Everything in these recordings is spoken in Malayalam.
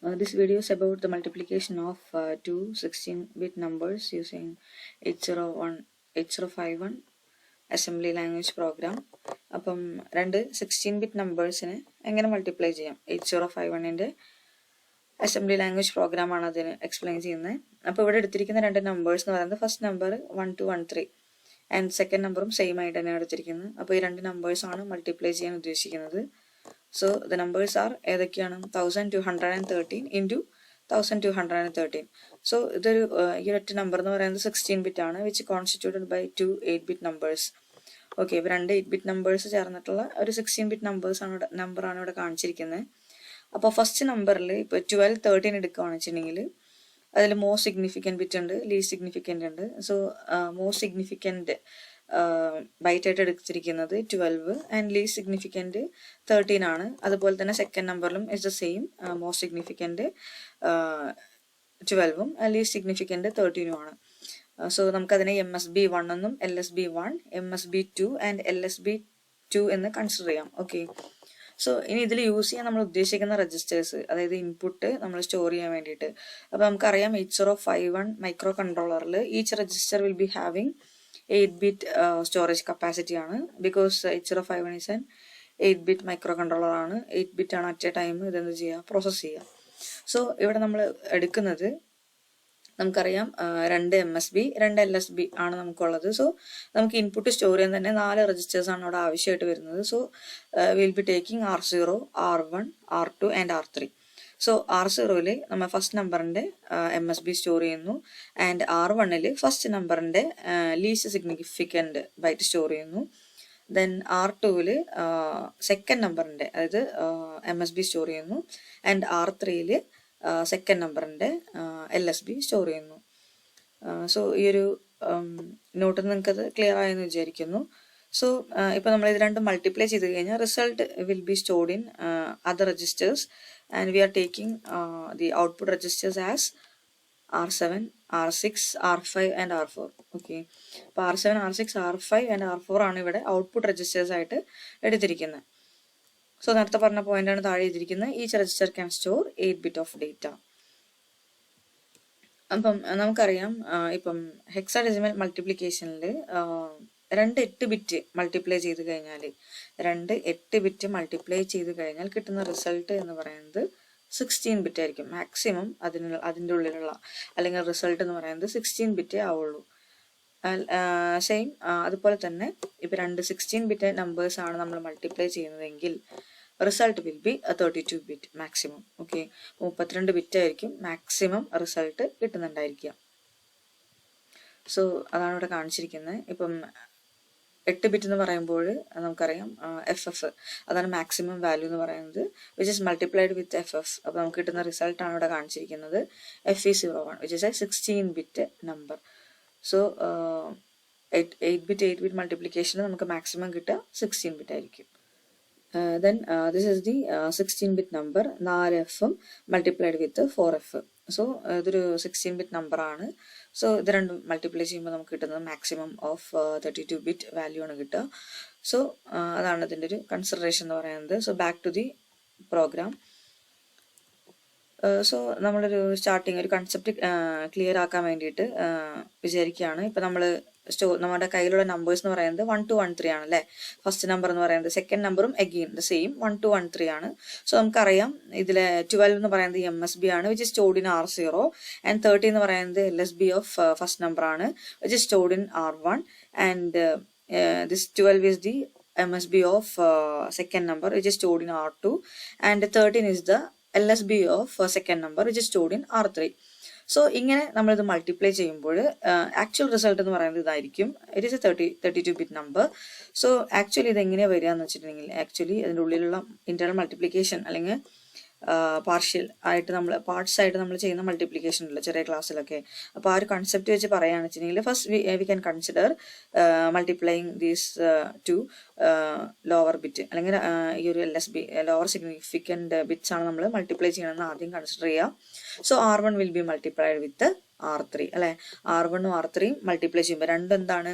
This video is about the multiplication of two 16-bit numbers using 8051 assembly language program. അപ്പം രണ്ട് 16-bit നമ്പേഴ്സിനെ എങ്ങനെ മൾട്ടിപ്ലൈ ചെയ്യാം 8051-ൻ്റെ അസംബ്ലി ലാംഗ്വേജ് പ്രോഗ്രാമാണ് അതിന് എക്സ്പ്ലെയിൻ ചെയ്യുന്നത്. അപ്പോൾ ഇവിടെ എടുത്തിരിക്കുന്ന രണ്ട് നമ്പേഴ്സ് എന്ന് പറയുന്നത് ഫസ്റ്റ് നമ്പർ 1213 ആൻഡ് സെക്കൻഡ് നമ്പറും സെയിം ആയിട്ട് തന്നെയാണ് എടുത്തിരിക്കുന്നത്. അപ്പോൾ ഈ രണ്ട് നമ്പേഴ്സാണ് മൾട്ടിപ്ലൈ ചെയ്യാൻ ഉദ്ദേശിക്കുന്നത്. So the numbers are ഏതൊക്കെയാണ് 1213 into 1213. So ഇതൊരു ഈ ഒറ്റ നമ്പർ എന്ന് പറയുന്നത് 16-bit ആണ്, which constituted by two 8-bit numbers. Okay, ഇപ്പോൾ രണ്ട് 8-bit നമ്പേഴ്സ് ചേർന്നിട്ടുള്ള ഒരു 16-bit നമ്പറാണ് ഇവിടെ കാണിച്ചിരിക്കുന്നത്. അപ്പോൾ ഫസ്റ്റ് നമ്പറിൽ ഇപ്പോൾ 1213 എടുക്കുകയാണെന്ന് വെച്ചിട്ടുണ്ടെങ്കിൽ അതിൽ മോസ്റ്റ് സിഗ്നിഫിക്കൻറ്റ് ബിറ്റ് ഉണ്ട്, ലീസ്റ്റ് സിഗ്നിഫിക്കൻ്റ് ഉണ്ട്. സോ മോസ്റ്റ് സിഗ്നിഫിക്കൻറ്റ് ബൈറ്റ് ആയിട്ട് എടുത്തിരിക്കുന്നത് 12 ആൻഡ് ലീസ്റ്റ് സിഗ്നിഫിക്കൻറ്റ് 13 ആണ്. അതുപോലെ തന്നെ സെക്കൻഡ് നമ്പറിലും is the same, most significant 12ഉം ലീസ്റ്റ് സിഗ്നിഫിക്കൻറ്റ് 13ഉം ആണ്. സോ നമുക്കതിനെ MSB1 എന്നും LSB1, MSB2 ആൻഡ് LSB2 എന്ന് കൺസിഡർ ചെയ്യാം. ഓക്കെ, സോ ഇനി ഇതിൽ യൂസ് ചെയ്യാൻ നമ്മൾ ഉദ്ദേശിക്കുന്ന രജിസ്റ്റേഴ്സ്, അതായത് ഇൻപുട്ട് നമ്മൾ സ്റ്റോർ ചെയ്യാൻ വേണ്ടിയിട്ട്. അപ്പോൾ നമുക്കറിയാം 8051 മൈക്രോ കൺട്രോളറിൽ each register will be having 8-bit storage capacity ആണ്. Because 8051 is an 8-bit microcontroller ആണ്. 8-bit ആണ് അറ്റ് എ ടൈം ഇതെന്ത് ചെയ്യുക, പ്രോസസ് ചെയ്യുക. സോ ഇവിടെ നമ്മൾ എടുക്കുന്നത് നമുക്കറിയാം രണ്ട് MSB, രണ്ട് LSB ആണ് നമുക്കുള്ളത്. സോ നമുക്ക് ഇൻപുട്ട് സ്റ്റോർ ചെയ്യാൻ തന്നെ 4 രജിസ്റ്റേഴ്സ് ആണ് അവിടെ ആവശ്യമായിട്ട് വരുന്നത്. So will be taking R0, R1, R2 and R3. So R0ൽ നമ്മൾ ഫസ്റ്റ് നമ്പറിൻ്റെ MSB സ്റ്റോർ ചെയ്യുന്നു, ആൻഡ് R1ൽ ഫസ്റ്റ് നമ്പറിൻ്റെ ലീസ്റ്റ് സിഗ്നിഫിക്കൻറ്റ് ബൈറ്റ് സ്റ്റോർ ചെയ്യുന്നു. ദെൻ R2ൽ സെക്കൻഡ് നമ്പറിൻ്റെ അതായത് MSB സ്റ്റോർ ചെയ്യുന്നു, ആൻഡ് R3ൽ സെക്കൻഡ് നമ്പറിൻ്റെ LSB സ്റ്റോർ ചെയ്യുന്നു. സോ ഈ ഒരു നോട്ടിൽ നിങ്ങൾക്കത് ക്ലിയർ ആയെന്ന് വിചാരിക്കുന്നു. സോ ഇപ്പോൾ നമ്മൾ ഇത് രണ്ടും മൾട്ടിപ്ലൈ ചെയ്ത് കഴിഞ്ഞാൽ result will be stored in other registers, and we are taking the output registers as R7, R6, R5 and R4. Okay, അപ്പോൾ R7, R6, R5 and R4 ആണ് ഇവിടെ ഔട്ട്പുട്ട് രജിസ്റ്റേഴ്സ് ആയിട്ട് എടുത്തിരിക്കുന്നത്. സോ നേരത്തെ പറഞ്ഞ പോയിന്റാണ് താഴെ എഴുതിയിരിക്കുന്നത്. Each register can store 8-bit of data. അപ്പം നമുക്കറിയാം ഇപ്പം ഹെക്സാഡെസിമൽ മൾട്ടിപ്ലിക്കേഷനിൽ രണ്ട് 8-bit മൾട്ടിപ്ലൈ ചെയ്ത് കഴിഞ്ഞാൽ കിട്ടുന്ന റിസൾട്ട് എന്ന് പറയുന്നത് 16-bit ആയിരിക്കും. മാക്സിമം അതിൻ്റെ ഉള്ളിലുള്ള അല്ലെങ്കിൽ റിസൾട്ട് എന്ന് പറയുന്നത് 16-bit ആവുള്ളൂ. സെയിം അതുപോലെ തന്നെ ഇപ്പം രണ്ട് 16-bit നമ്പേഴ്സ് ആണ് നമ്മൾ മൾട്ടിപ്ലൈ ചെയ്യുന്നതെങ്കിൽ result will B 32-bit maximum. Okay, 32-bit ആയിരിക്കും മാക്സിമം റിസൾട്ട് കിട്ടുന്നുണ്ടായിരിക്കുക. സോ അതാണ് ഇവിടെ കാണിച്ചിരിക്കുന്നത്. ഇപ്പം 8-bit എന്ന് പറയുമ്പോൾ നമുക്കറിയാം FF അതാണ് മാക്സിമം വാല്യൂ എന്ന് പറയുന്നത്, which is multiplied with FF. അപ്പോൾ നമുക്ക് കിട്ടുന്ന റിസൾട്ടാണ് ഇവിടെ കാണിച്ചിരിക്കുന്നത് FE01, which is A 16-bit number. So 8-bit മൾട്ടിപ്ലിക്കേഷന് നമുക്ക് മാക്സിമം കിട്ടുക 16-bit ആയിരിക്കും. Then this is the 16-bit number, 4F multiplied with 4F. So ഇതൊരു 16-bit നമ്പറാണ്. സോ ഇത് രണ്ടും മൾട്ടിപ്ലൈ ചെയ്യുമ്പോൾ നമുക്ക് കിട്ടുന്നത് മാക്സിമം ഓഫ് 32-bit വാല്യൂ ആണ് കിട്ടുക. സോ അതാണ് ഇതിൻ്റെ ഒരു കൺസിഡറേഷൻ എന്ന് പറയുന്നത്. So back to the program. So നമ്മളൊരു സ്റ്റാർട്ടിങ് ഒരു കൺസെപ്റ്റ് ക്ലിയർ ആക്കാൻ വേണ്ടിയിട്ട് വിചാരിക്കുകയാണ്. ഇപ്പം നമ്മുടെ കയ്യിലുള്ള നമ്പേഴ്സ് എന്ന് പറയുന്നത് 1213 ആണ് അല്ലേ. ഫസ്റ്റ് നമ്പർ എന്ന് പറയുന്നത്, സെക്കൻഡ് നമ്പറും അഗെയിൻ ദ സെയിം 1213 ആണ്. സോ നമുക്കറിയാം ഇതിലെ 12 എന്ന് പറയുന്നത് MSB ആണ്, which is stored in R0, and 30 എന്ന് പറയുന്നത് LSB ഓഫ് ഫസ്റ്റ് നമ്പർ ആണ്, which is stored in R1, and this 12 is the MSB of second number, which is stored in R2, and 13 is the LSB of second number, which is stored in R3. So ഇങ്ങനെ നമ്മളിത് മൾട്ടിപ്ലൈ ചെയ്യുമ്പോൾ ആക്ച്വൽ റിസൾട്ട് എന്ന് പറയുന്നത് ഇതായിരിക്കും. It is A 32-bit number. So actually ഇതെങ്ങനെയാണ് വരിക എന്ന് വെച്ചിട്ടുണ്ടെങ്കിൽ, ആക്ച്വലി അതിൻ്റെ ഉള്ളിലുള്ള ഇന്റർണൽ മൾട്ടിപ്ലിക്കേഷൻ അല്ലെങ്കിൽ പാർട്സ് ആയിട്ട് നമ്മൾ ചെയ്യുന്ന മൾട്ടിപ്ലിക്കേഷൻ ഉള്ള ചെറിയ ക്ലാസ്സിലൊക്കെ. അപ്പോൾ ആ ഒരു കൺസെപ്റ്റ് വെച്ച് പറയുകയാണെന്ന് വെച്ചിട്ടുണ്ടെങ്കിൽ first we can consider multiplying these two lower bit അല്ലെങ്കിൽ ഈ ഒരു LSB ലോവർ സിഗ്നിഫിക്കൻറ്റ് ബിറ്റ്സ് ആണ് നമ്മൾ മൾട്ടിപ്ലൈ ചെയ്യണമെന്ന് ആദ്യം കൺസിഡർ ചെയ്യുക. So R1 will be multiplied with R3 അല്ലെ. R1ഉം R3യും മൾട്ടിപ്ലൈ ചെയ്യുമ്പോൾ രണ്ടും എന്താണ്,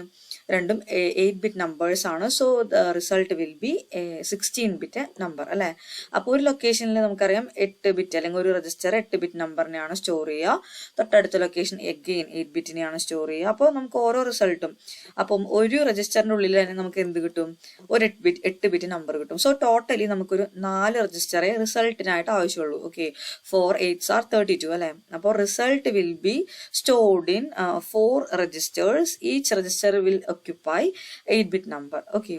രണ്ടും 8-ബിറ്റ് നമ്പേഴ്സ് ആണ്. So the result will be 16-ബിറ്റ് നമ്പർ അല്ലെ. അപ്പോൾ ഒരു ലൊക്കേഷനിൽ നമുക്കറിയാം 8-ബിറ്റ് അല്ലെങ്കിൽ ഒരു രജിസ്റ്റർ 8-ബിറ്റ് നമ്പറിനെയാണ് സ്റ്റോർ ചെയ്യുക. തൊട്ടടുത്ത ലൊക്കേഷൻ എഗെയിൻ 8-ബിറ്റിനെയാണ് സ്റ്റോർ ചെയ്യുക. അപ്പോൾ നമുക്ക് ഓരോ റിസൾട്ടും അപ്പം ഒരു രജിസ്റ്ററിന്റെ ഉള്ളിൽ തന്നെ നമുക്ക് എന്ത് കിട്ടും, ഒരു 8-ബിറ്റ് നമ്പർ കിട്ടും. സോ ടോട്ടലി നമുക്കൊരു 4 രജിസ്റ്ററെ റിസൾട്ടിനായിട്ട് ആവശ്യമുള്ളൂ. ഓക്കെ, 4 8s are 32 അല്ലെ. അപ്പോൾ result will be stored in 4 registers. Each register will occupy 8-bit number. Okay,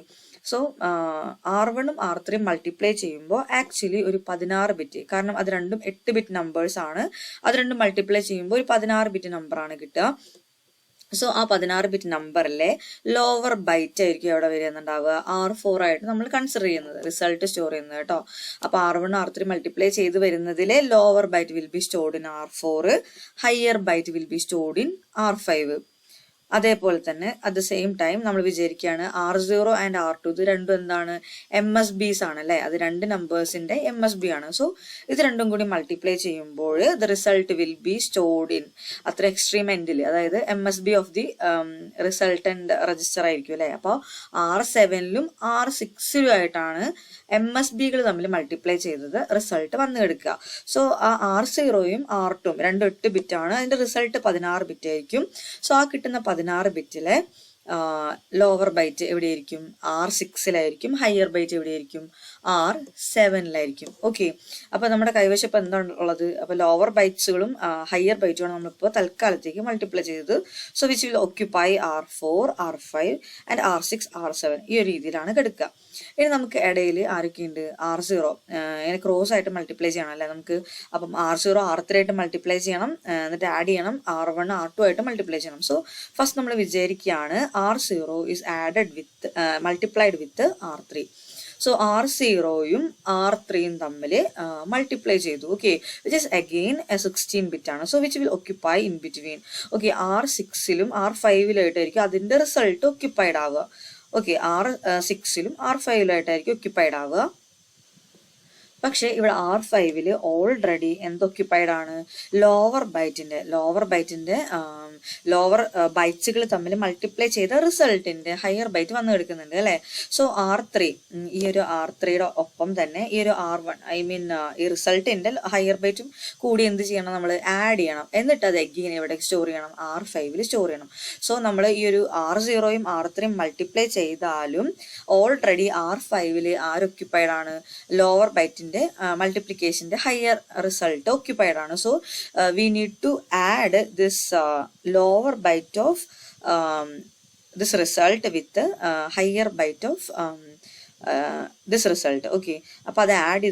so R1ഉം R3 മൾട്ടിപ്ലൈ ചെയ്യുമ്പോൾ ആക്ച്വലി ഒരു 16 ബിറ്റ്, കാരണം അത് രണ്ടും 8-ബിറ്റ് നമ്പേഴ്സ് ആണ്. അത് രണ്ടും മൾട്ടിപ്ലൈ ചെയ്യുമ്പോൾ ഒരു 16-ബിറ്റ് നമ്പർ ആണ് കിട്ടുക. സോ ആ 16-ബിറ്റ് നമ്പറിലെ ലോവർ ബൈറ്റ് ആയിരിക്കും എവിടെ വരുന്നുണ്ടാവുക, R4 ആയിട്ട് നമ്മൾ കൺസിഡർ ചെയ്യുന്നത്, റിസൾട്ട് സ്റ്റോർ ചെയ്യുന്നത് കേട്ടോ. അപ്പൊ R1 R3 മൾട്ടിപ്ലൈ ചെയ്ത് വരുന്നതിലെ lower byte will be stored in R4, higher byte will be stored in R5. അതേപോലെ തന്നെ അറ്റ് ദ സെയിം ടൈം നമ്മൾ വിചാരിക്കുകയാണ് R0 ആൻഡ് R2 ഇത് രണ്ടും എന്താണ്, MSBs ആണ് അല്ലെ. അത് രണ്ട് നമ്പേഴ്സിന്റെ MSB ആണ്. സോ ഇത് രണ്ടും കൂടി മൾട്ടിപ്ലൈ ചെയ്യുമ്പോൾ the result will be stored in അത്ര എക്സ്ട്രീം എൻഡിൽ, അതായത് MSB of the resultant register ആയിരിക്കും അല്ലെ. അപ്പോൾ R7ലും R6ലും ആയിട്ടാണ് MSBകൾ തമ്മിൽ മൾട്ടിപ്ലൈ ചെയ്തത് റിസൾട്ട് വന്നു കിടക്കുക. സോ ആ R0യും R2ഉം രണ്ടും 8-ബിറ്റ് ആണ്. അതിന്റെ റിസൾട്ട് 16-ബിറ്റ് ആയിരിക്കും. സോ ആ കിട്ടുന്ന 16-ബിറ്റിലെ ലോവർ ബൈറ്റ് എവിടെയായിരിക്കും, R6ലായിരിക്കും. ഹയർ ബൈറ്റ് എവിടെയായിരിക്കും, R7ലായിരിക്കും. ഓക്കെ, അപ്പൊ നമ്മുടെ കൈവശം ഇപ്പൊ എന്താണ് ഉള്ളത്, അപ്പൊ ലോവർ ബൈറ്റ്സുകളും ഹയർ ബൈറ്റുമാണ് നമ്മളിപ്പോൾ തൽക്കാലത്തേക്ക് മൾട്ടിപ്ലൈ ചെയ്തത്. So which will occupy R4 R5 and R6 R7 ഈ ഒരു രീതിയിലാണ് കിടക്കുക. ഇനി നമുക്ക് ഇടയിൽ ആരൊക്കെയുണ്ട്, R0 ഇങ്ങനെ ക്രോസ് ആയിട്ട് മൾട്ടിപ്ലൈ ചെയ്യണം അല്ലെ നമുക്ക്. അപ്പം R0 R3 ആയിട്ട് മൾട്ടിപ്ലൈ ചെയ്യണം, എന്നിട്ട് ആഡ് ചെയ്യണം R1 R2 ആയിട്ട് മൾട്ടിപ്ലൈ ചെയ്യണം. സോ ഫസ്റ്റ് നമ്മൾ വിചാരിക്കുകയാണ് R0 is added with multiplied with R3. So R0യും R3യും തമ്മിൽ മൾട്ടിപ്ലൈ ചെയ്തു. ഓക്കെ, വിച്ച് ഇസ് അഗെയിൻ 16-ബിറ്റ് ആണ്. So which will occupy in between. Okay, R6ലും R5ലായിട്ടായിരിക്കും അതിന്റെ റിസൾട്ട് ഓക്യുപ്പൈഡ് ആവുക. ഓക്കെ, R6ലും R5ലും ആയിട്ടായിരിക്കും ഓക്യുപ്പൈഡ് ആവുക. പക്ഷെ ഇവിടെ R5ല് ഓൾറെഡി എന്ത് ഓക്യുപ്പൈഡ് ആണ്, ലോവർ ബൈറ്റിന്റെ ലോവർ ബൈറ്റ്സുകൾ തമ്മിൽ മൾട്ടിപ്ലൈ ചെയ്ത റിസൾട്ടിന്റെ ഹയർ ബൈറ്റ് വന്നു കിടക്കുന്നുണ്ട് അല്ലെ. സോ R3 ഈ ഒരു R3യുടെ ഒപ്പം തന്നെ ഈ ഒരു R1 ഈ റിസൾട്ടിന്റെ ഹയർ ബൈറ്റും കൂടി എന്ത് ചെയ്യണം, നമ്മൾ ആഡ് ചെയ്യണം. എന്നിട്ട് അത് എഗെയിൻ എവിടെ സ്റ്റോർ ചെയ്യണം, R5ല് സ്റ്റോർ ചെയ്യണം. സോ നമ്മൾ ഈ ഒരു R0യും R3യും മൾട്ടിപ്ലൈ ചെയ്താലും ഓൾറെഡി R5ല് ആരൊക്യുപ്പൈഡ് ആണ്, ലോവർ ബൈറ്റിന്റെ മൾട്ടിപ്ലിക്കേഷന്റെ ഹയർ റിസൾട്ട് ഓക്യുപ്പൈഡ് ആണ്. So we need to add this lower byte of this result with higher byte of this result. Okay, അപ്പൊ അത് ആഡ്